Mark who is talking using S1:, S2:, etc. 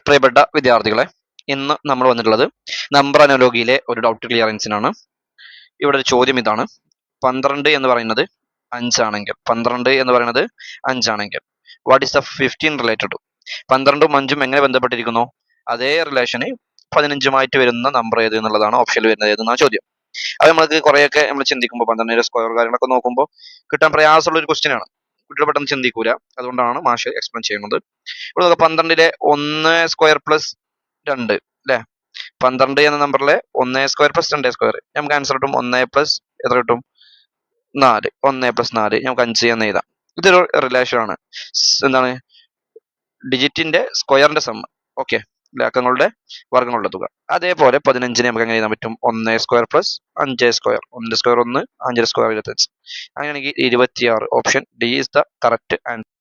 S1: പ്രിയപ്പെട്ട വിദ്യാർത്ഥികളെ, ഇന്ന് നമ്മൾ വന്നിട്ടുള്ളത് നമ്പർ അനലോഗിയിലെ ഒരു ഡൗട്ട് ക്ലിയറൻസിനാണ്. ഇവിടെ ഒരു ചോദ്യം ഇതാണ്: 12 എന്ന് പറയുന്നത് 5 ആണെങ്കിൽ what is the 15 related to? 12ഉം 5ഉം എങ്ങനെ ബന്ധപ്പെട്ടിരിക്കുന്നു? അതേ റിലേഷന് 15ഉമായിട്ട് വരുന്ന നമ്പർ ഏത് എന്നുള്ളതാണ് ഓപ്ഷനിൽ വരുന്നത് ഏതെന്നാണ് ചോദ്യം. അത് നമ്മൾക്ക് കുറെയൊക്കെ നമ്മൾ ചിന്തിക്കുമ്പോൾ 12ന്റെ സ്ക്വയർ കാര്യങ്ങളൊക്കെ നോക്കുമ്പോൾ കിട്ടാൻ പ്രയാസമുള്ള ഒരു ക്വസ്റ്റ്യൻ ആണ്. കുട്ടികൾ പെട്ടെന്ന് ചിന്തിക്കൂല. അതുകൊണ്ടാണ് മാഷ് എക്സ്പ്ലെയിൻ ചെയ്യുന്നത്. ഇവിടെ 12ലെ 1 സ്ക്വയർ പ്ലസ് 2 അല്ലെ, 12 എന്ന നമ്പറിലെ 1 സ്ക്വയർ പ്ലസ് 2 സ്ക്വയർ നമുക്ക് ആൻസർ കിട്ടും 1 പ്ലസ് എത്ര കിട്ടും 4. 1 പ്ലസ് 4 നമുക്ക് 5 എന്ന് എഴുതാം. ഇതൊരു റിലേഷൻ ആണ്. എന്താണ്? ഡിജിറ്റിന്റെ സ്ക്വയറിന്റെ സം. ഓക്കെ, അക്കങ്ങളുടെ വർഗ്ഗങ്ങളുടെ തുക. അതേപോലെ 15നെ നമുക്ക് എങ്ങനെ എഴുതാൻ പറ്റും? 1 square plus 5 square. 1 square 1, 5 square 25. അങ്ങനെയാണെങ്കിൽ 26. Option D is the correct answer.